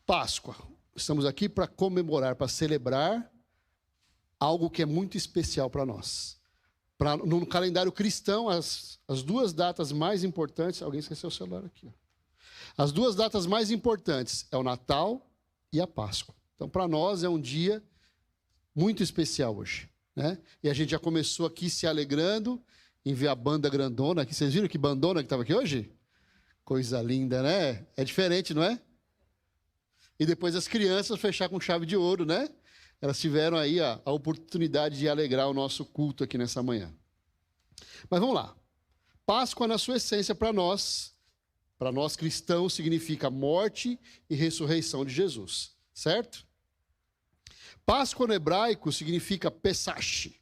Páscoa. Estamos aqui para comemorar, para celebrar algo que é muito especial para nós. No calendário cristão, as duas datas mais importantes... Alguém esqueceu o celular aqui. As duas datas mais importantes é o Natal e a Páscoa. Então, para nós, é um dia muito especial hoje, né? E a gente já começou aqui se alegrando em ver a banda grandona aqui. Vocês viram que bandona que estava aqui hoje? Coisa linda, né? É diferente, não é? E depois as crianças fechar com chave de ouro, né? Elas tiveram aí a oportunidade de alegrar o nosso culto aqui nessa manhã. Mas vamos lá. Páscoa, na sua essência, para nós cristãos, significa morte e ressurreição de Jesus, certo? Páscoa no hebraico significa Pesach,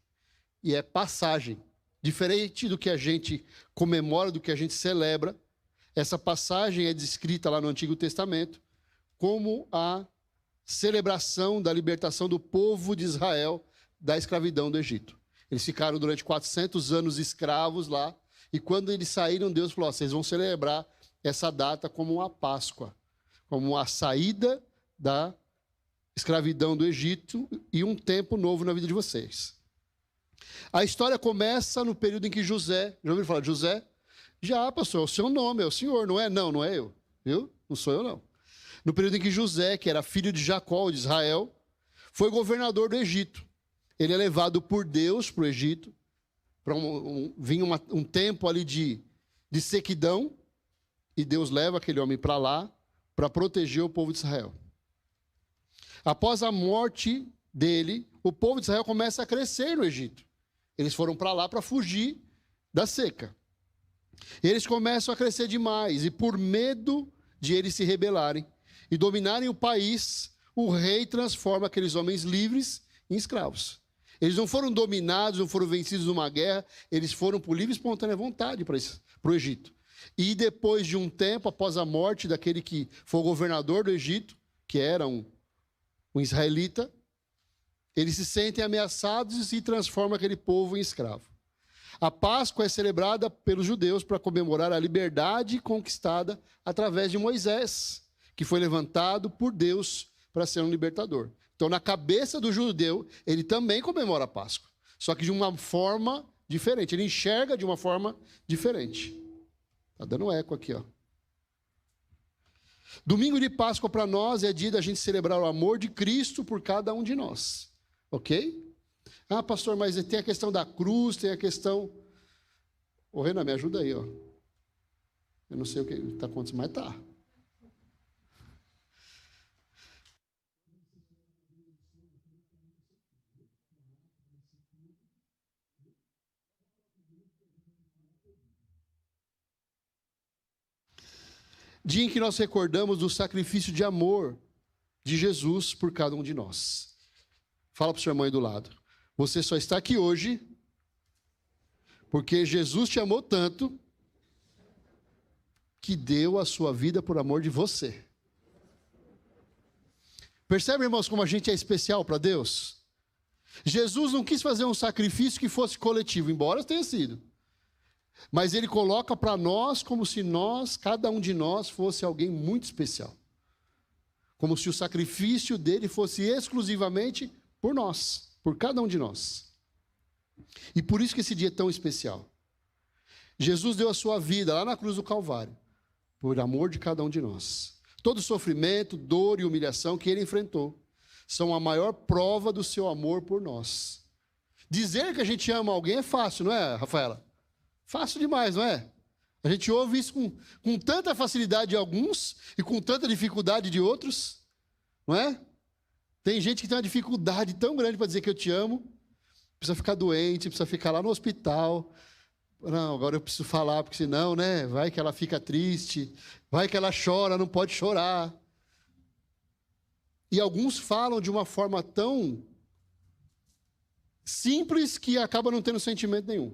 e é passagem. Diferente do que a gente comemora, do que a gente celebra, essa passagem é descrita lá no Antigo Testamento como a celebração da libertação do povo de Israel da escravidão do Egito. Eles ficaram durante 400 anos escravos lá, e quando eles saíram, Deus falou: vocês vão celebrar essa data como uma Páscoa, como a saída da escravidão do Egito e um tempo novo na vida de vocês. A história começa no período em que José... Já ouviram falar de José? Já, pastor, é o seu nome, é o senhor, não é? Não, não é eu. Viu? Não sou eu, não. No período em que José, que era filho de Jacó, de Israel, foi governador do Egito. Ele é levado por Deus para o Egito, para vinha um tempo ali de sequidão, e Deus leva aquele homem para lá para proteger o povo de Israel. Após a morte dele, o povo de Israel começa a crescer no Egito. Eles foram para lá para fugir da seca. Eles começam a crescer demais, e por medo de eles se rebelarem e dominarem o país, o rei transforma aqueles homens livres em escravos. Eles não foram dominados, não foram vencidos numa guerra, eles foram por livre e espontânea vontade para o Egito. E depois de um tempo, após a morte daquele que foi o governador do Egito, que era um israelita, eles se sentem ameaçados e se transforma aquele povo em escravo. A Páscoa é celebrada pelos judeus para comemorar a liberdade conquistada através de Moisés, que foi levantado por Deus para ser um libertador. Então, na cabeça do judeu, ele também comemora a Páscoa, só que de uma forma diferente. Ele enxerga de uma forma diferente. Está dando eco aqui, ó. Domingo de Páscoa para nós é dia da gente celebrar o amor de Cristo por cada um de nós. Ok? Ah, pastor, mas tem a questão da cruz, tem a questão... Ô, Renan, me ajuda aí, ó. Eu não sei o que está acontecendo, mas tá. Dia em que nós recordamos do sacrifício de amor de Jesus por cada um de nós. Fala para o seu irmão aí do lado. Você só está aqui hoje porque Jesus te amou tanto que deu a sua vida por amor de você. Percebe, irmãos, como a gente é especial para Deus? Jesus não quis fazer um sacrifício que fosse coletivo, embora tenha sido. Mas ele coloca para nós como se cada um de nós, fosse alguém muito especial. Como se o sacrifício dele fosse exclusivamente por nós, por cada um de nós. E por isso que esse dia é tão especial. Jesus deu a sua vida lá na cruz do Calvário, por amor de cada um de nós. Todo sofrimento, dor e humilhação que ele enfrentou são a maior prova do seu amor por nós. Dizer que a gente ama alguém é fácil, não é, Rafaela? Fácil demais, não é? A gente ouve isso com tanta facilidade de alguns e com tanta dificuldade de outros, não é? Tem gente que tem uma dificuldade tão grande para dizer que eu te amo, precisa ficar doente, precisa ficar lá no hospital. Não, agora eu preciso falar, porque senão, né? Vai que ela fica triste, vai que ela chora, não pode chorar. E alguns falam de uma forma tão simples que acaba não tendo sentimento nenhum.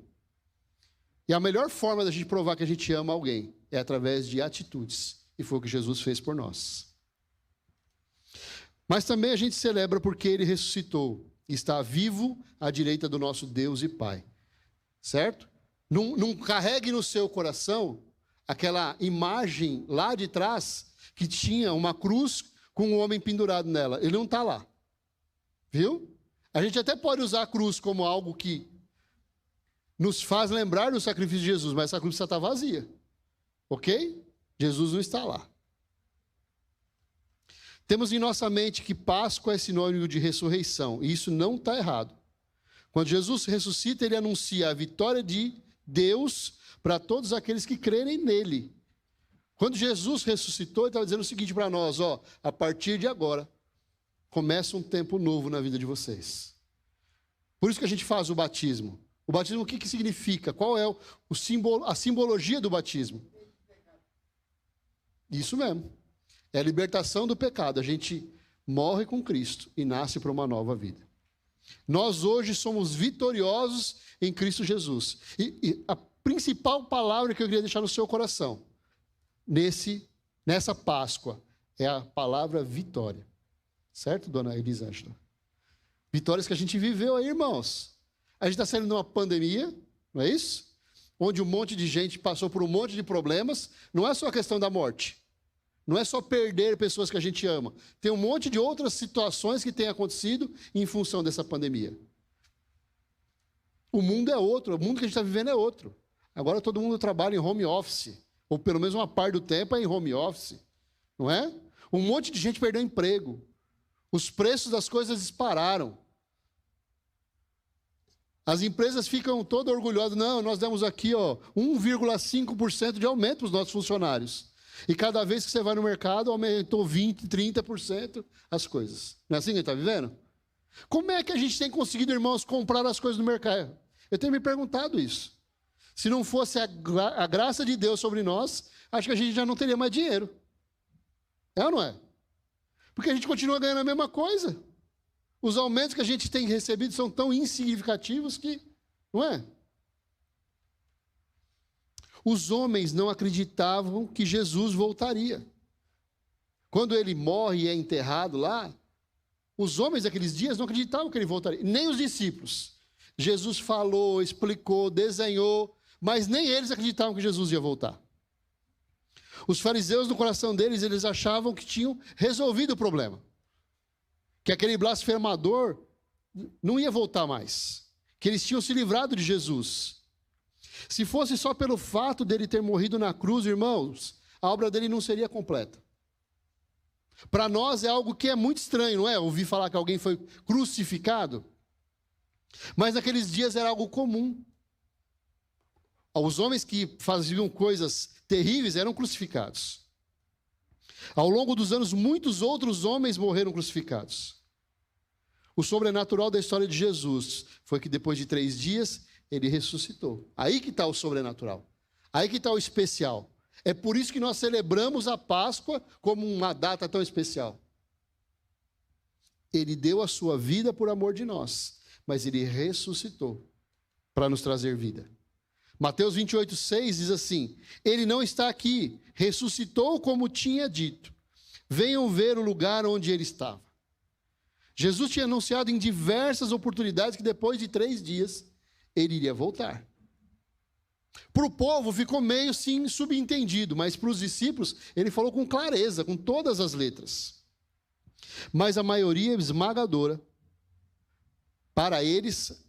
E a melhor forma da gente provar que a gente ama alguém é através de atitudes. E foi o que Jesus fez por nós. Mas também a gente celebra porque ele ressuscitou. E está vivo à direita do nosso Deus e Pai. Certo? Não carregue no seu coração aquela imagem lá de trás que tinha uma cruz com um homem pendurado nela. Ele não está lá. Viu? A gente até pode usar a cruz como algo que nos faz lembrar do sacrifício de Jesus, mas essa cruz está vazia. Ok? Jesus não está lá. Temos em nossa mente que Páscoa é sinônimo de ressurreição, e isso não está errado. Quando Jesus ressuscita, ele anuncia a vitória de Deus para todos aqueles que crerem nele. Quando Jesus ressuscitou, ele estava dizendo o seguinte para nós, a partir de agora, começa um tempo novo na vida de vocês. Por isso que a gente faz o batismo. O batismo, o que significa? Qual é a simbologia do batismo? Isso mesmo. É a libertação do pecado. A gente morre com Cristo e nasce para uma nova vida. Nós hoje somos vitoriosos em Cristo Jesus. E a principal palavra que eu queria deixar no seu coração, nessa Páscoa, é a palavra vitória. Certo, dona Elisângela? Vitórias que a gente viveu aí, irmãos. A gente está saindo de uma pandemia, não é isso? Onde um monte de gente passou por um monte de problemas. Não é só a questão da morte. Não é só perder pessoas que a gente ama. Tem um monte de outras situações que têm acontecido em função dessa pandemia. O mundo é outro, o mundo que a gente está vivendo é outro. Agora todo mundo trabalha em home office, ou pelo menos uma parte do tempo é em home office, não é? Um monte de gente perdeu emprego. Os preços das coisas dispararam. As empresas ficam todas orgulhosas. Não, nós demos aqui 1,5% de aumento para os nossos funcionários. E cada vez que você vai no mercado, aumentou 20%, 30% as coisas. Não é assim que a gente está vivendo? Como é que a gente tem conseguido, irmãos, comprar as coisas no mercado? Eu tenho me perguntado isso. Se não fosse a graça de Deus sobre nós, acho que a gente já não teria mais dinheiro. É ou não é? Porque a gente continua ganhando a mesma coisa. Os aumentos que a gente tem recebido são tão insignificativos que... Não é? Os homens não acreditavam que Jesus voltaria. Quando ele morre e é enterrado lá, os homens daqueles dias não acreditavam que ele voltaria, nem os discípulos. Jesus falou, explicou, desenhou, mas nem eles acreditavam que Jesus ia voltar. Os fariseus, no coração deles, eles achavam que tinham resolvido o problema. Que aquele blasfemador não ia voltar mais. Que eles tinham se livrado de Jesus. Se fosse só pelo fato dele ter morrido na cruz, irmãos, a obra dele não seria completa. Para nós é algo que é muito estranho, não é? Ouvir falar que alguém foi crucificado. Mas naqueles dias era algo comum. Os homens que faziam coisas terríveis eram crucificados. Ao longo dos anos, muitos outros homens morreram crucificados. O sobrenatural da história de Jesus foi que depois de 3 dias, ele ressuscitou. Aí que está o sobrenatural. Aí que está o especial. É por isso que nós celebramos a Páscoa como uma data tão especial. Ele deu a sua vida por amor de nós, mas ele ressuscitou para nos trazer vida. Mateus 28:6 diz assim: ele não está aqui, ressuscitou como tinha dito. Venham ver o lugar onde ele estava. Jesus tinha anunciado em diversas oportunidades que depois de 3 dias ele iria voltar. Para o povo ficou meio sim subentendido, mas para os discípulos ele falou com clareza, com todas as letras. Mas a maioria esmagadora, para eles,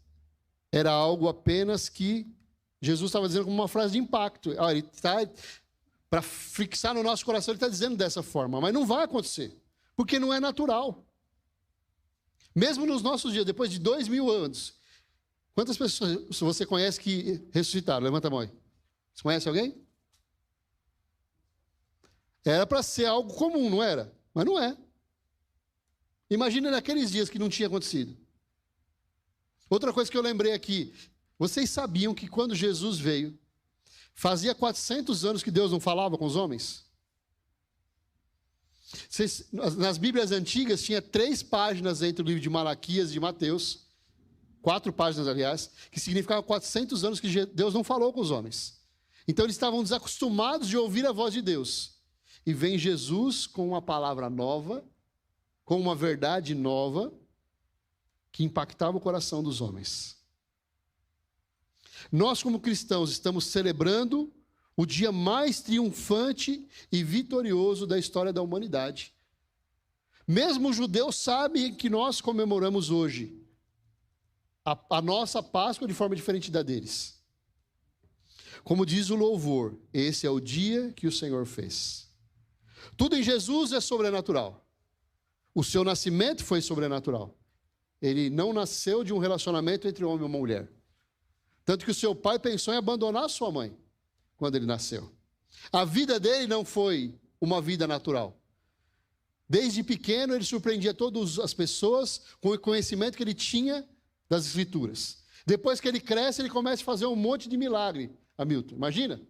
era algo apenas que Jesus estava dizendo como uma frase de impacto. Ele está, para fixar no nosso coração, ele está dizendo dessa forma, mas não vai acontecer, porque não é natural. Mesmo nos nossos dias, depois de 2000 anos, quantas pessoas você conhece que ressuscitaram? Levanta a mão aí. Você conhece alguém? Era para ser algo comum, não era? Mas não é. Imagina naqueles dias que não tinha acontecido. Outra coisa que eu lembrei aqui. Vocês sabiam que quando Jesus veio, fazia 400 anos que Deus não falava com os homens? Nas Bíblias antigas tinha 3 páginas entre o livro de Malaquias e de Mateus, 4 páginas, aliás, que significava 400 anos que Deus não falou com os homens. Então eles estavam desacostumados de ouvir a voz de Deus. E vem Jesus com uma palavra nova, com uma verdade nova, que impactava o coração dos homens. Nós, como cristãos, estamos celebrando o dia mais triunfante e vitorioso da história da humanidade. Mesmo os judeus sabem que nós comemoramos hoje a nossa Páscoa de forma diferente da deles. Como diz o louvor, esse é o dia que o Senhor fez. Tudo em Jesus é sobrenatural. O seu nascimento foi sobrenatural. Ele não nasceu de um relacionamento entre um homem e uma mulher. Tanto que o seu pai pensou em abandonar a sua mãe quando ele nasceu. A vida dele não foi uma vida natural. Desde pequeno, ele surpreendia todas as pessoas com o conhecimento que ele tinha das Escrituras. Depois que ele cresce, ele começa a fazer um monte de milagre, Hamilton. Imagina?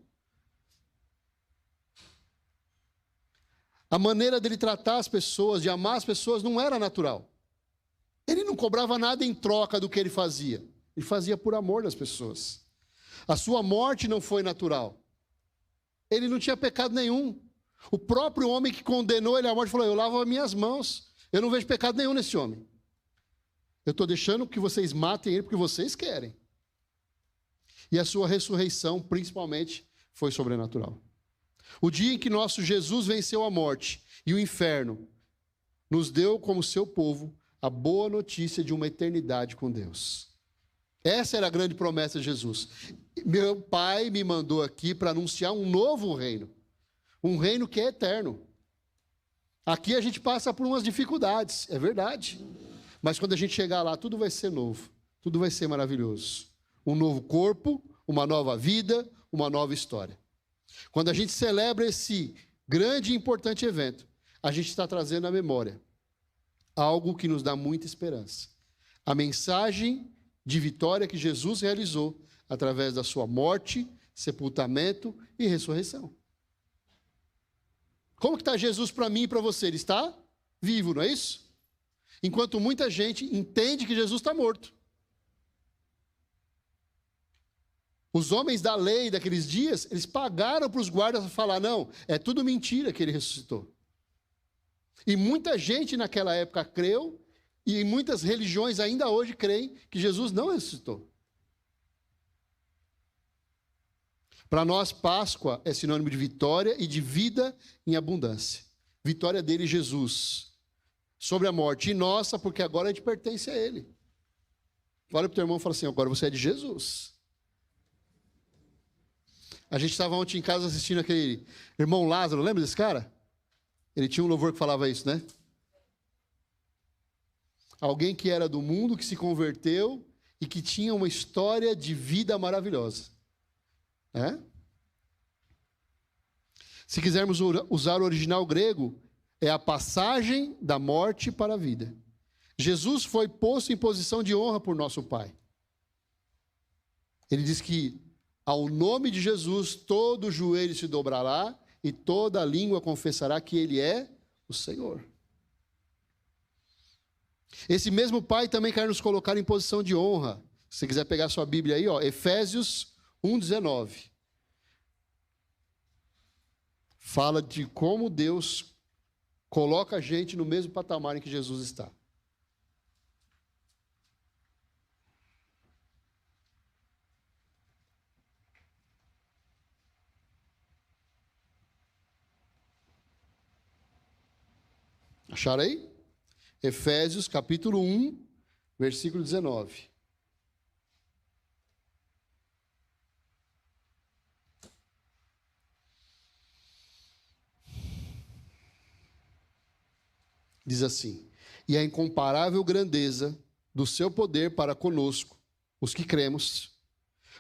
A maneira dele tratar as pessoas, de amar as pessoas, não era natural. Ele não cobrava nada em troca do que ele fazia. Ele fazia por amor das pessoas. A sua morte não foi natural. Ele não tinha pecado nenhum. O próprio homem que condenou ele à morte falou: eu lavo as minhas mãos, eu não vejo pecado nenhum nesse homem. Eu estou deixando que vocês matem ele porque vocês querem. E a sua ressurreição, principalmente, foi sobrenatural. O dia em que nosso Jesus venceu a morte e o inferno, nos deu como seu povo a boa notícia de uma eternidade com Deus. Essa era a grande promessa de Jesus. Meu Pai me mandou aqui para anunciar um novo reino. Um reino que é eterno. Aqui a gente passa por umas dificuldades, é verdade. Mas quando a gente chegar lá, tudo vai ser novo. Tudo vai ser maravilhoso. Um novo corpo, uma nova vida, uma nova história. Quando a gente celebra esse grande e importante evento, a gente está trazendo à memória algo que nos dá muita esperança. A mensagem de vitória que Jesus realizou através da sua morte, sepultamento e ressurreição. Como que está Jesus para mim e para você? Ele está vivo, não é isso? Enquanto muita gente entende que Jesus está morto. Os homens da lei daqueles dias, eles pagaram para os guardas falar: não, é tudo mentira que ele ressuscitou. E muita gente naquela época creu, e em muitas religiões ainda hoje creem que Jesus não ressuscitou. Para nós, Páscoa é sinônimo de vitória e de vida em abundância. Vitória dele, Jesus, sobre a morte. E nossa, porque agora a gente pertence a ele. Olha para o teu irmão e fala assim: agora você é de Jesus. A gente estava ontem em casa assistindo aquele irmão Lázaro, lembra desse cara? Ele tinha um louvor que falava isso, né? Alguém que era do mundo, que se converteu e que tinha uma história de vida maravilhosa. É? Se quisermos usar o original grego, é a passagem da morte para a vida. Jesus foi posto em posição de honra por nosso Pai. Ele diz que ao nome de Jesus todo joelho se dobrará e toda língua confessará que Ele é o Senhor. Esse mesmo Pai também quer nos colocar em posição de honra. Se você quiser pegar sua Bíblia aí, ó, Efésios 1:19. Fala de como Deus coloca a gente no mesmo patamar em que Jesus está. Acharam aí? Efésios capítulo 1, versículo 19. Diz assim: e a incomparável grandeza do seu poder para conosco, os que cremos,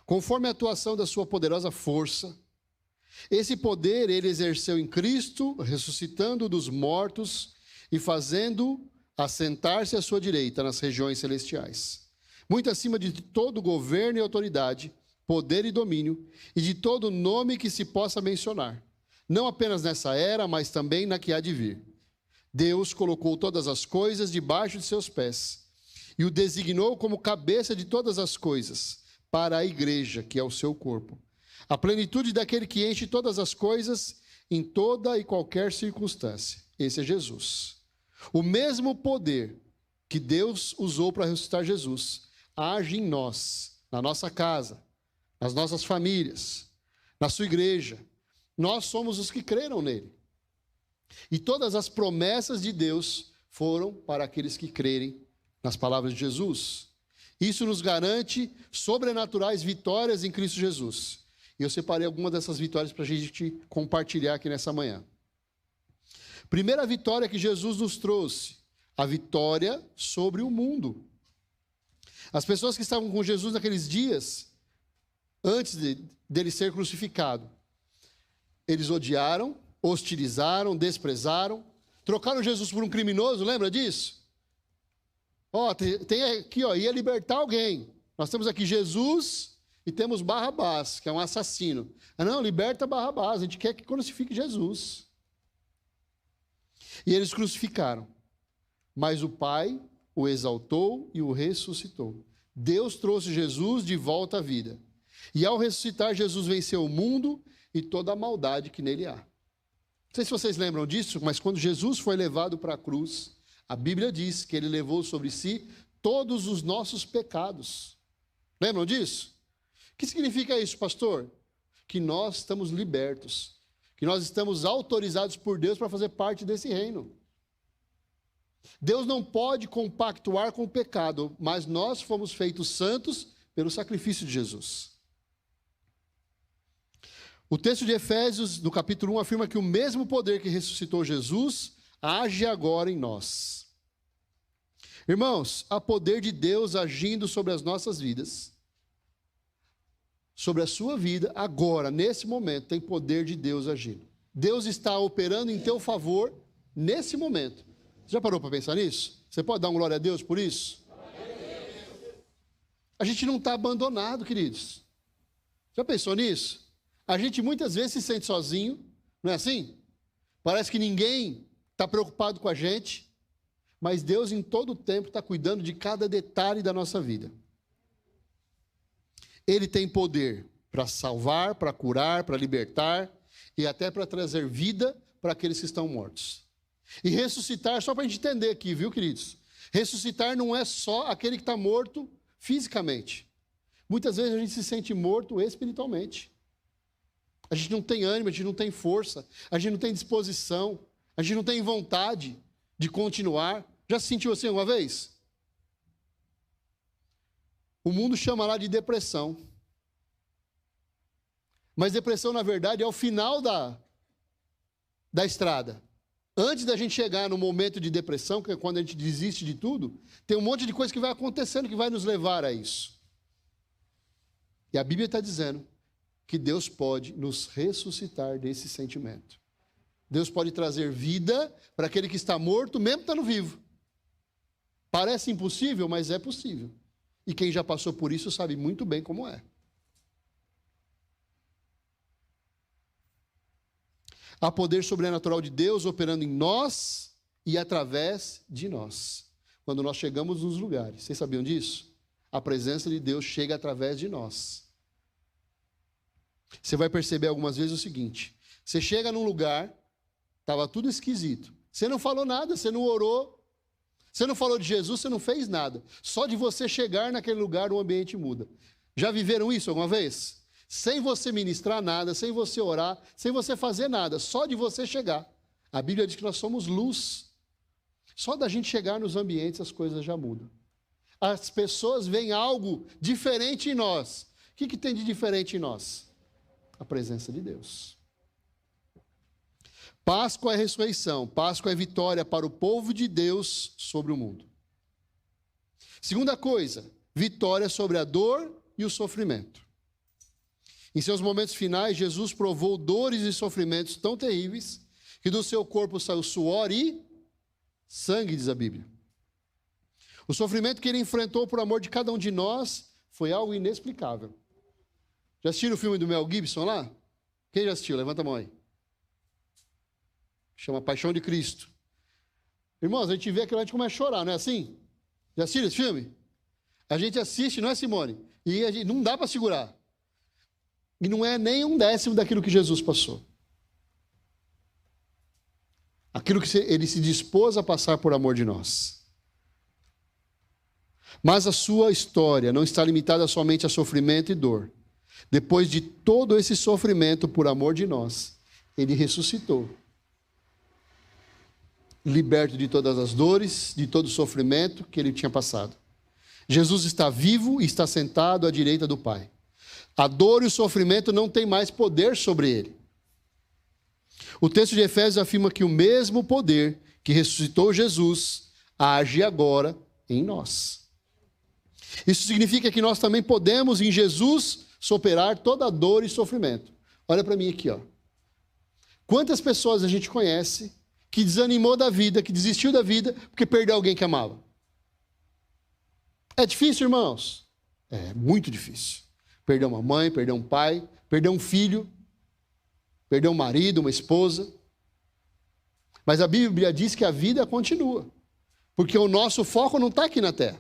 conforme a atuação da sua poderosa força. Esse poder ele exerceu em Cristo, ressuscitando dos mortos e fazendo assentar-se à sua direita nas regiões celestiais, muito acima de todo governo e autoridade, poder e domínio, e de todo nome que se possa mencionar, não apenas nessa era, mas também na que há de vir. Deus colocou todas as coisas debaixo de seus pés e o designou como cabeça de todas as coisas para a igreja, que é o seu corpo, a plenitude daquele que enche todas as coisas em toda e qualquer circunstância. Esse é Jesus. O mesmo poder que Deus usou para ressuscitar Jesus age em nós, na nossa casa, nas nossas famílias, na sua igreja. Nós somos os que creram nele. E todas as promessas de Deus foram para aqueles que crerem nas palavras de Jesus. Isso nos garante sobrenaturais vitórias em Cristo Jesus. E eu separei algumas dessas vitórias para a gente compartilhar aqui nessa manhã. Primeira vitória que Jesus nos trouxe, a vitória sobre o mundo. As pessoas que estavam com Jesus naqueles dias, antes dele ser crucificado, eles odiaram, hostilizaram, desprezaram, trocaram Jesus por um criminoso, lembra disso? Tem aqui, ia libertar alguém. Nós temos aqui Jesus e temos Barrabás, que é um assassino. Não, liberta Barrabás, a gente quer que crucifique Jesus. E eles crucificaram. Mas o Pai o exaltou e o ressuscitou. Deus trouxe Jesus de volta à vida. E ao ressuscitar, Jesus venceu o mundo e toda a maldade que nele há. Não sei se vocês lembram disso, mas quando Jesus foi levado para a cruz, a Bíblia diz que ele levou sobre si todos os nossos pecados. Lembram disso? O que significa isso, pastor? Que nós estamos libertos, que nós estamos autorizados por Deus para fazer parte desse reino. Deus não pode compactuar com o pecado, mas nós fomos feitos santos pelo sacrifício de Jesus. O texto de Efésios, no capítulo 1, afirma que o mesmo poder que ressuscitou Jesus age agora em nós. Irmãos, há poder de Deus agindo sobre as nossas vidas. Sobre a sua vida, agora, nesse momento, tem poder de Deus agindo. Deus está operando em teu favor nesse momento. Você já parou para pensar nisso? Você pode dar um glória a Deus por isso? A gente não está abandonado, queridos. Já pensou nisso? A gente muitas vezes se sente sozinho, não é assim? Parece que ninguém está preocupado com a gente, mas Deus em todo o tempo está cuidando de cada detalhe da nossa vida. Ele tem poder para salvar, para curar, para libertar e até para trazer vida para aqueles que estão mortos. E ressuscitar, só para a gente entender aqui, viu, queridos? Ressuscitar não é só aquele que está morto fisicamente. Muitas vezes a gente se sente morto espiritualmente. A gente não tem ânimo, a gente não tem força, a gente não tem disposição, a gente não tem vontade de continuar. Já se sentiu assim alguma vez? O mundo chama lá de depressão. Mas depressão, na verdade, é o final da estrada. Antes da gente chegar no momento de depressão, que é quando a gente desiste de tudo, tem um monte de coisa que vai acontecendo que vai nos levar a isso. E a Bíblia está dizendo que Deus pode nos ressuscitar desse sentimento. Deus pode trazer vida para aquele que está morto, mesmo estando vivo. Parece impossível, mas é possível. E quem já passou por isso sabe muito bem como é. Há poder sobrenatural de Deus operando em nós e através de nós. Quando nós chegamos nos lugares, vocês sabiam disso? A presença de Deus chega através de nós. Você vai perceber algumas vezes o seguinte: você chega num lugar, estava tudo esquisito. Você não falou nada, você não orou, você não falou de Jesus, você não fez nada. Só de você chegar naquele lugar, o ambiente muda. Já viveram isso alguma vez? Sem você ministrar nada, sem você orar, sem você fazer nada, só de você chegar. A Bíblia diz que nós somos luz. Só da gente chegar nos ambientes as coisas já mudam. As pessoas veem algo diferente em nós. O que tem de diferente em nós? A presença de Deus. Páscoa é ressurreição, Páscoa é vitória para o povo de Deus sobre o mundo. Segunda coisa, vitória sobre a dor e o sofrimento. Em seus momentos finais, Jesus provou dores e sofrimentos tão terríveis que do seu corpo saiu suor e sangue, diz a Bíblia. O sofrimento que ele enfrentou por amor de cada um de nós foi algo inexplicável. Já assistiram o filme do Mel Gibson lá? Quem já assistiu? Levanta a mão aí. Chama Paixão de Cristo. Irmãos, a gente vê aquilo, a gente começa a chorar, não é assim? Já assistiram esse filme? A gente assiste, não é, Simone? E a gente, não dá para segurar. E não é nem 1/10 daquilo que Jesus passou. Aquilo que ele se dispôs a passar por amor de nós. Mas a sua história não está limitada somente a sofrimento e dor. Depois de todo esse sofrimento por amor de nós, ele ressuscitou. liberto de todas as dores, de todo o sofrimento que ele tinha passado. Jesus está vivo e está sentado à direita do Pai. A dor e o sofrimento não têm mais poder sobre ele. O texto de Efésios afirma que o mesmo poder que ressuscitou Jesus age agora em nós. Isso significa que nós também podemos, em Jesus, superar toda a dor e sofrimento. Olha para mim aqui, ó. Quantas pessoas a gente conhece que desanimou da vida, que desistiu da vida, porque perdeu alguém que amava? É difícil, irmãos? É muito difícil. Perder uma mãe, perder um pai, perder um filho, perder um marido, uma esposa. Mas a Bíblia diz que a vida continua, porque o nosso foco não está aqui na terra.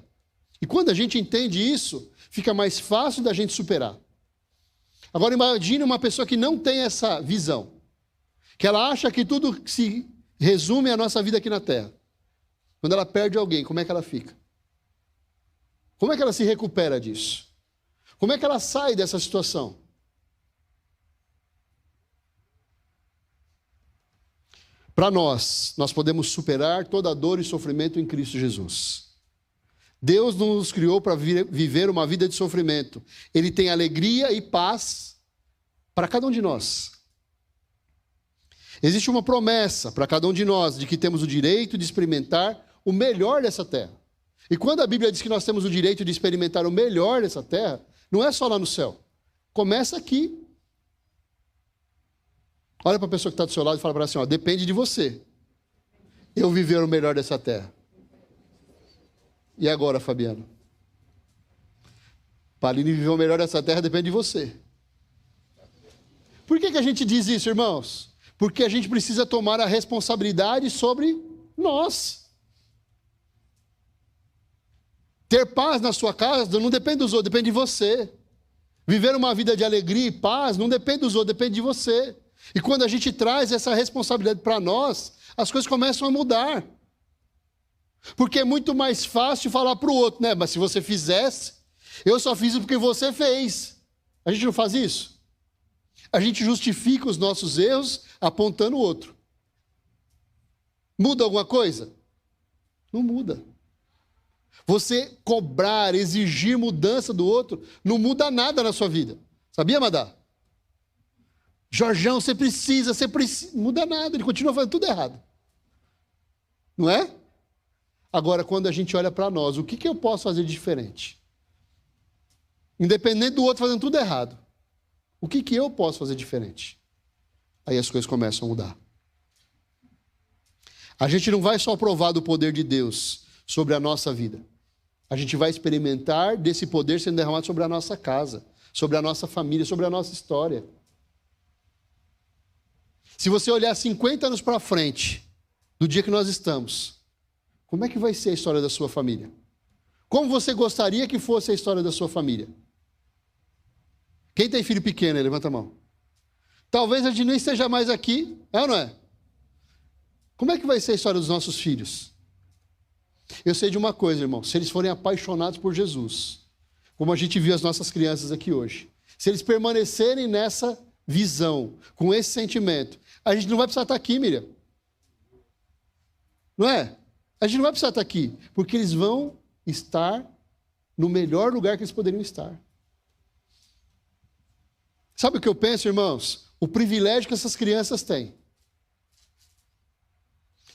E quando a gente entende isso, fica mais fácil da gente superar. Agora imagine uma pessoa que não tem essa visão, que ela acha que tudo se resume à nossa vida aqui na terra. Quando ela perde alguém, como é que ela fica? Como é que ela se recupera disso? Como é que ela sai dessa situação? Para nós podemos superar toda a dor e sofrimento em Cristo Jesus. Deus não nos criou para viver uma vida de sofrimento. Ele tem alegria e paz para cada um de nós. Existe uma promessa para cada um de nós de que temos o direito de experimentar o melhor dessa terra. E quando a Bíblia diz que nós temos o direito de experimentar o melhor dessa terra, não é só lá no céu. Começa aqui. Olha para a pessoa que está do seu lado e fala para ela assim, ó, depende de você eu viver o melhor dessa terra. E agora, Fabiano? Para Aline viver o melhor dessa terra depende de você. Por que a gente diz isso, irmãos? Porque a gente precisa tomar a responsabilidade sobre nós. Ter paz na sua casa não depende dos outros, depende de você. Viver uma vida de alegria e paz não depende dos outros, depende de você. E quando a gente traz essa responsabilidade para nós, as coisas começam a mudar. Porque é muito mais fácil falar para o outro, né? Mas se você fizesse, eu só fiz porque você fez. A gente não faz isso? A gente justifica os nossos erros apontando o outro. Muda alguma coisa? Não muda. Você cobrar, exigir mudança do outro, não muda nada na sua vida. Sabia, Madá? Jorjão, você precisa. Não muda nada, ele continua fazendo tudo errado. Não é? Agora, quando a gente olha para nós, o que eu posso fazer de diferente? Independente do outro fazendo tudo errado. O que eu posso fazer diferente? Aí as coisas começam a mudar. A gente não vai só provar do poder de Deus sobre a nossa vida. A gente vai experimentar desse poder sendo derramado sobre a nossa casa, sobre a nossa família, sobre a nossa história. Se você olhar 50 anos para frente, do dia que nós estamos, como é que vai ser a história da sua família? Como você gostaria que fosse a história da sua família? Quem tem filho pequeno, levanta a mão. Talvez a gente nem esteja mais aqui, é ou não é? Como é que vai ser a história dos nossos filhos? Eu sei de uma coisa, irmão, se eles forem apaixonados por Jesus, como a gente viu as nossas crianças aqui hoje, se eles permanecerem nessa visão, com esse sentimento, a gente não vai precisar estar aqui, Miriam. Não é? A gente não vai precisar estar aqui, porque eles vão estar no melhor lugar que eles poderiam estar. Sabe o que eu penso, irmãos? O privilégio que essas crianças têm.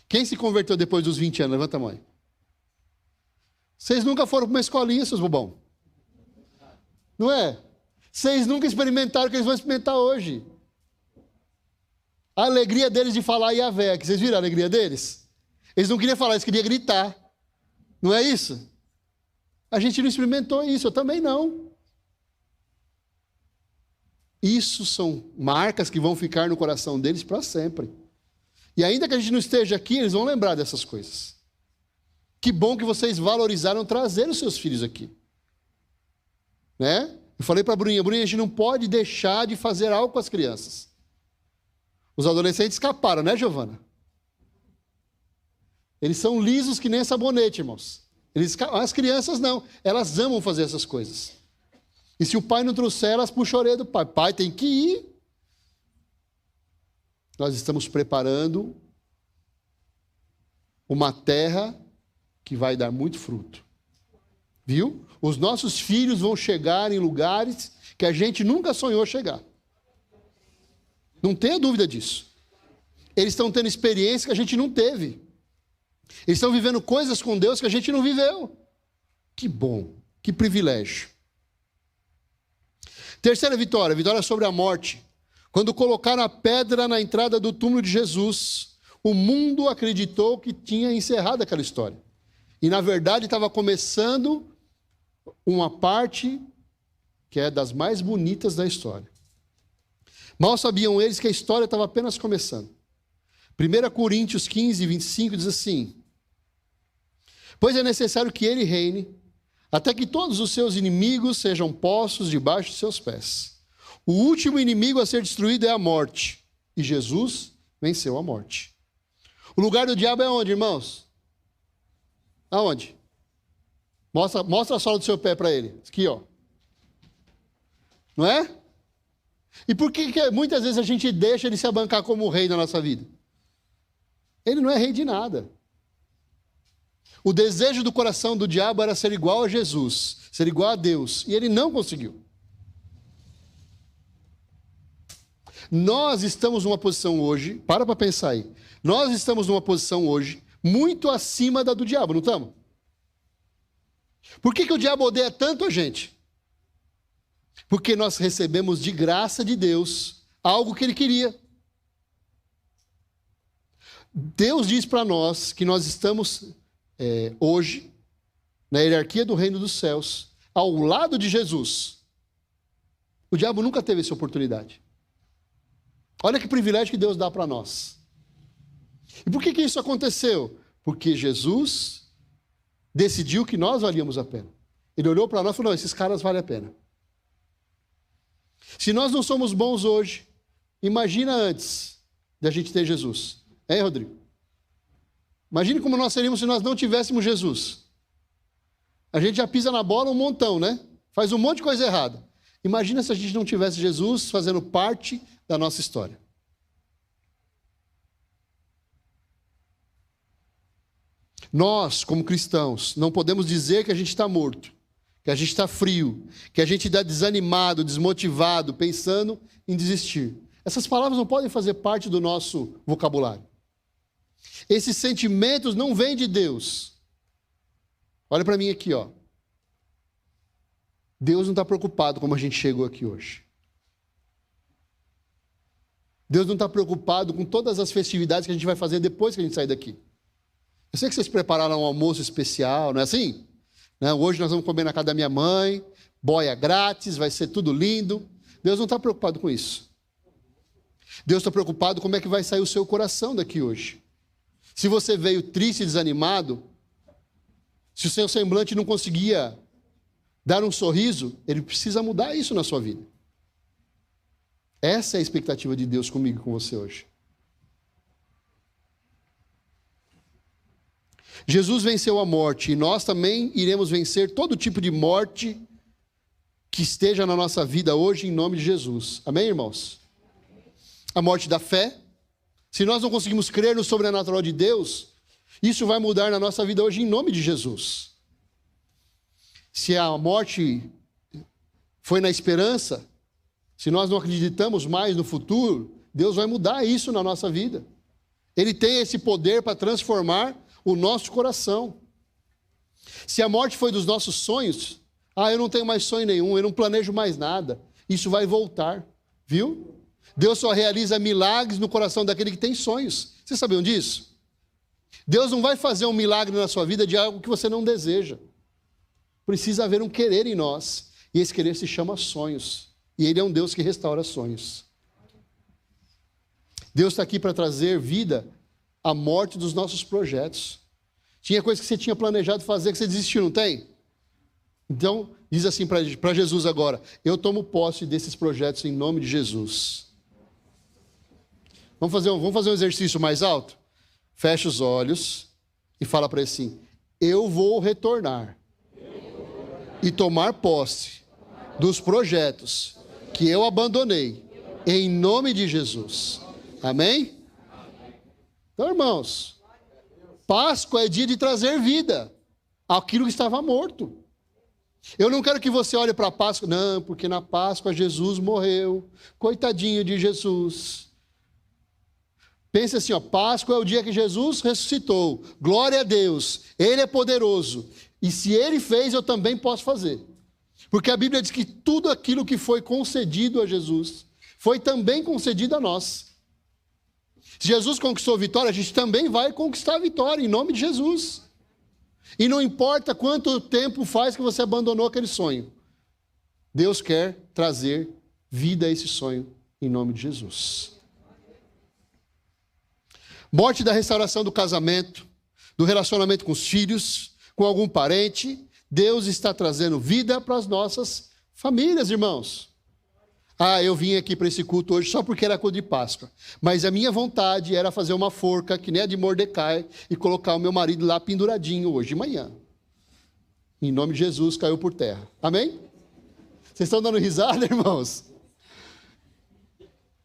Quem se converteu depois dos 20 anos? Levanta a mão. Vocês nunca foram para uma escolinha, seus bobão? Não é? Vocês nunca experimentaram o que eles vão experimentar hoje. A alegria deles de falar Yahvé, que vocês viram a alegria deles? Eles não queriam falar, eles queriam gritar. Não é isso? A gente não experimentou isso, eu também não. Isso são marcas que vão ficar no coração deles para sempre. E ainda que a gente não esteja aqui, eles vão lembrar dessas coisas. Que bom que vocês valorizaram trazer os seus filhos aqui. Né? Eu falei para a Bruninha, a gente não pode deixar de fazer algo com as crianças. Os adolescentes escaparam, né, Giovana? Eles são lisos que nem sabonete, irmãos. As crianças não, elas amam fazer essas coisas. E se o pai não trouxer, elas puxam a orelha do pai. Pai tem que ir. Nós estamos preparando uma terra que vai dar muito fruto. Viu? Os nossos filhos vão chegar em lugares que a gente nunca sonhou chegar. Não tenha dúvida disso. Eles estão tendo experiências que a gente não teve. Eles estão vivendo coisas com Deus que a gente não viveu. Que bom, que privilégio. Terceira vitória, vitória sobre a morte. Quando colocaram a pedra na entrada do túmulo de Jesus, o mundo acreditou que tinha encerrado aquela história. E na verdade estava começando uma parte que é das mais bonitas da história. Mal sabiam eles que a história estava apenas começando. 1 Coríntios 15, 25 diz assim: pois é necessário que ele reine, até que todos os seus inimigos sejam postos debaixo de seus pés. O último inimigo a ser destruído é a morte, e Jesus venceu a morte. O lugar do diabo é onde, irmãos? Aonde? Mostra a sola do seu pé para ele. Aqui, ó. Não é? E por que muitas vezes a gente deixa ele se abancar como rei na nossa vida? Ele não é rei de nada. O desejo do coração do diabo era ser igual a Jesus, ser igual a Deus, e ele não conseguiu. Nós estamos numa posição hoje, para pensar aí, nós estamos numa posição hoje muito acima da do diabo, não estamos? Por que o diabo odeia tanto a gente? Porque nós recebemos de graça de Deus algo que ele queria. Deus diz para nós que nós estamos hoje na hierarquia do reino dos céus, ao lado de Jesus. O diabo nunca teve essa oportunidade. Olha que privilégio que Deus dá para nós. E por que isso aconteceu? Porque Jesus decidiu que nós valíamos a pena. Ele olhou para nós e falou: não, esses caras valem a pena. Se nós não somos bons hoje, imagina antes da gente ter Jesus. Hein, Rodrigo? Imagine como nós seríamos se nós não tivéssemos Jesus. A gente já pisa na bola um montão, né? Faz um monte de coisa errada. Imagina se a gente não tivesse Jesus fazendo parte da nossa história. Nós, como cristãos, não podemos dizer que a gente está morto, que a gente está frio, que a gente está desanimado, desmotivado, pensando em desistir. Essas palavras não podem fazer parte do nosso vocabulário. Esses sentimentos não vêm de Deus. Olha para mim aqui, ó. Deus não está preocupado como a gente chegou aqui hoje. Deus não está preocupado com todas as festividades que a gente vai fazer depois que a gente sair daqui. Eu sei que vocês prepararam um almoço especial, não é assim? Né? Hoje nós vamos comer na casa da minha mãe, boia grátis, vai ser tudo lindo. Deus não está preocupado com isso. Deus está preocupado com como é que vai sair o seu coração daqui hoje. Se você veio triste e desanimado, se o seu semblante não conseguia dar um sorriso, ele precisa mudar isso na sua vida. Essa é a expectativa de Deus comigo e com você hoje. Jesus venceu a morte e nós também iremos vencer todo tipo de morte que esteja na nossa vida hoje em nome de Jesus. Amém, irmãos? A morte da fé. Se nós não conseguimos crer no sobrenatural de Deus, isso vai mudar na nossa vida hoje em nome de Jesus. Se a morte foi na esperança, se nós não acreditamos mais no futuro, Deus vai mudar isso na nossa vida. Ele tem esse poder para transformar o nosso coração. Se a morte foi dos nossos sonhos, eu não tenho mais sonho nenhum, eu não planejo mais nada, isso vai voltar, viu? Deus só realiza milagres no coração daquele que tem sonhos. Vocês sabiam disso? Deus não vai fazer um milagre na sua vida de algo que você não deseja. Precisa haver um querer em nós. E esse querer se chama sonhos. E Ele é um Deus que restaura sonhos. Deus está aqui para trazer vida à morte dos nossos projetos. Tinha coisa que você tinha planejado fazer que você desistiu, não tem? Então, diz assim para Jesus agora: eu tomo posse desses projetos em nome de Jesus. Vamos fazer um exercício mais alto? Fecha os olhos e fala para ele assim: eu vou retornar e tomar posse dos projetos que eu abandonei, em nome de Jesus. Amém? Então, irmãos, Páscoa é dia de trazer vida àquilo que estava morto. Eu não quero que você olhe para a Páscoa, não, porque na Páscoa Jesus morreu. Coitadinho de Jesus. Pense assim, ó, Páscoa é o dia que Jesus ressuscitou. Glória a Deus, Ele é poderoso. E se Ele fez, eu também posso fazer. Porque a Bíblia diz que tudo aquilo que foi concedido a Jesus, foi também concedido a nós. Se Jesus conquistou a vitória, a gente também vai conquistar a vitória, em nome de Jesus. E não importa quanto tempo faz que você abandonou aquele sonho. Deus quer trazer vida a esse sonho, em nome de Jesus. Morte da restauração do casamento, do relacionamento com os filhos, com algum parente. Deus está trazendo vida para as nossas famílias, irmãos. Ah, eu vim aqui para esse culto hoje só porque era culto de Páscoa. Mas a minha vontade era fazer uma forca, que nem a de Mordecai, e colocar o meu marido lá penduradinho hoje de manhã. Em nome de Jesus, caiu por terra. Amém? Vocês estão dando risada, irmãos?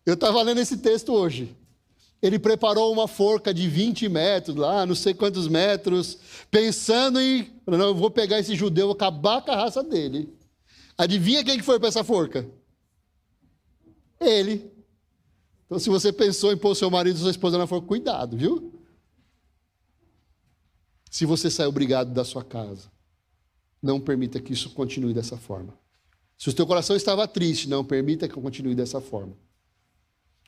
Eu estava lendo esse texto hoje. Ele preparou uma forca de 20 metros, lá, não sei quantos metros, pensando em, não, eu vou pegar esse judeu, vou acabar com a raça dele. Adivinha quem que foi para essa forca? Ele. Então, se você pensou em pôr seu marido e sua esposa na forca, cuidado, viu? Se você saiu brigado da sua casa, não permita que isso continue dessa forma. Se o teu coração estava triste, não permita que continue dessa forma.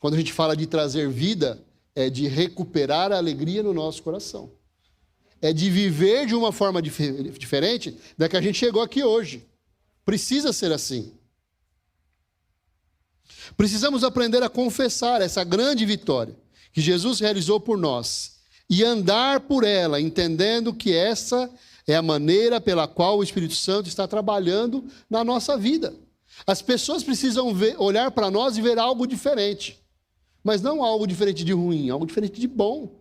Quando a gente fala de trazer vida, é de recuperar a alegria no nosso coração. É de viver de uma forma diferente da que a gente chegou aqui hoje. Precisa ser assim. Precisamos aprender a confessar essa grande vitória que Jesus realizou por nós e andar por ela, entendendo que essa é a maneira pela qual o Espírito Santo está trabalhando na nossa vida. As pessoas precisam olhar para nós e ver algo diferente. Mas não algo diferente de ruim, algo diferente de bom.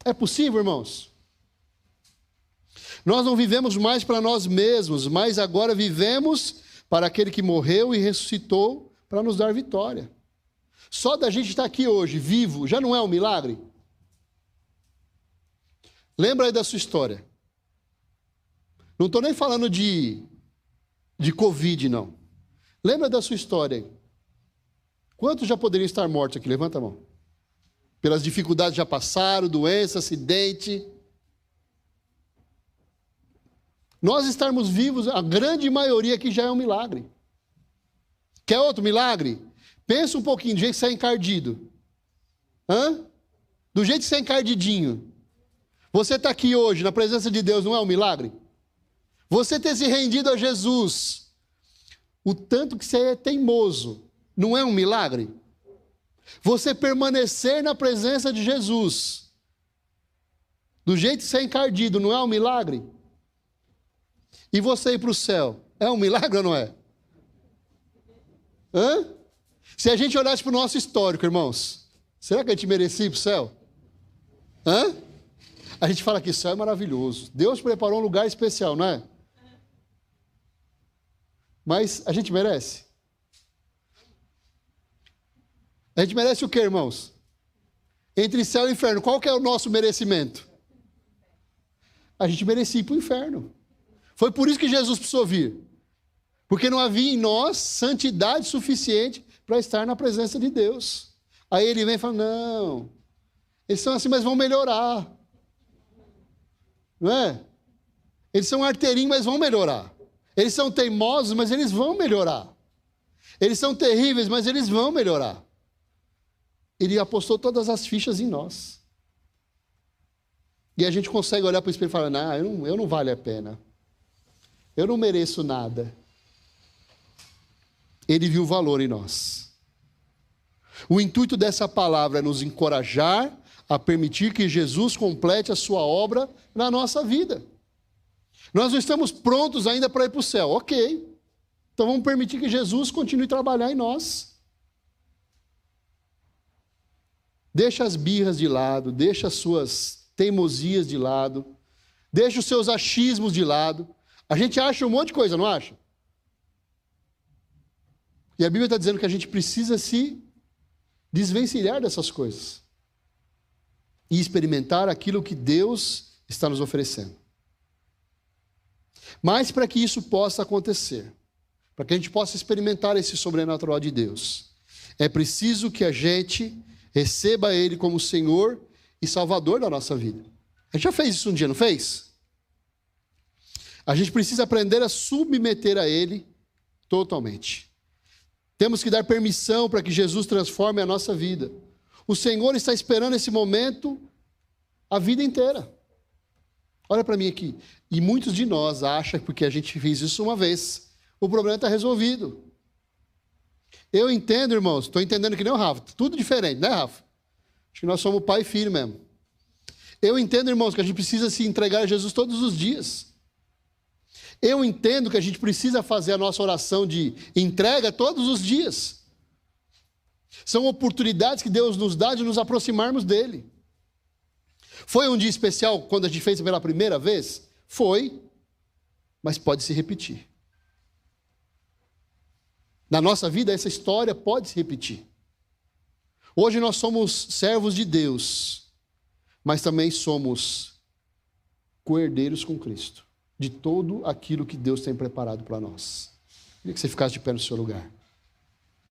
É possível, irmãos? Nós não vivemos mais para nós mesmos, mas agora vivemos para aquele que morreu e ressuscitou para nos dar vitória. Só da gente estar aqui hoje, vivo, já não é um milagre? Lembra aí da sua história. Não estou nem falando de Covid, não. Lembra da sua história aí. Quantos já poderiam estar mortos aqui? Levanta a mão. Pelas dificuldades já passaram, doença, acidente. Nós estarmos vivos, a grande maioria aqui já é um milagre. Quer outro milagre? Pensa um pouquinho, do jeito que você é encardido. Do jeito que você é encardidinho. Você está aqui hoje, na presença de Deus, não é um milagre? Você ter se rendido a Jesus, o tanto que você é teimoso, não é um milagre? Você permanecer na presença de Jesus, do jeito que você é encardido, não é um milagre? E você ir para o céu, é um milagre ou não é? Se a gente olhasse para o nosso histórico, irmãos, será que a gente merecia ir para o céu? A gente fala que o céu é maravilhoso. Deus preparou um lugar especial, não é? Mas a gente merece? A gente merece o quê, irmãos? Entre céu e inferno, qual que é o nosso merecimento? A gente merecia ir para o inferno. Foi por isso que Jesus precisou vir. Porque não havia em nós santidade suficiente para estar na presença de Deus. Aí ele vem e fala, não, eles são assim, mas vão melhorar. Não é? Eles são arteirinhos, mas vão melhorar. Eles são teimosos, mas eles vão melhorar. Eles são terríveis, mas eles vão melhorar. Ele apostou todas as fichas em nós. E a gente consegue olhar para o espelho e falar, não, eu não vale a pena. Eu não mereço nada. Ele viu o valor em nós. O intuito dessa palavra é nos encorajar a permitir que Jesus complete a sua obra na nossa vida. Nós não estamos prontos ainda para ir para o céu, ok. Então vamos permitir que Jesus continue a trabalhar em nós. Deixa as birras de lado, deixa as suas teimosias de lado, deixa os seus achismos de lado. A gente acha um monte de coisa, não acha? E a Bíblia está dizendo que a gente precisa se desvencilhar dessas coisas. e experimentar aquilo que Deus está nos oferecendo. Mas para que isso possa acontecer, para que a gente possa experimentar esse sobrenatural de Deus, é preciso que a gente receba Ele como Senhor e Salvador da nossa vida. A gente já fez isso um dia, não fez? A gente precisa aprender a submeter a Ele totalmente. Temos que dar permissão para que Jesus transforme a nossa vida. O Senhor está esperando esse momento a vida inteira. Olha para mim aqui. E muitos de nós acham que porque a gente fez isso uma vez, o problema está resolvido. Eu entendo, irmãos, estou entendendo que nem o Rafa. Tudo diferente, né, Rafa? Acho que nós somos pai e filho mesmo. Eu entendo, irmãos, que a gente precisa se entregar a Jesus todos os dias. Eu entendo que a gente precisa fazer a nossa oração de entrega todos os dias. São oportunidades que Deus nos dá de nos aproximarmos dEle. Foi um dia especial quando a gente fez pela primeira vez? Foi, mas pode se repetir. Na nossa vida, essa história pode se repetir. Hoje nós somos servos de Deus, mas também somos co-herdeiros com Cristo, de todo aquilo que Deus tem preparado para nós. Queria que você ficasse de pé no seu lugar.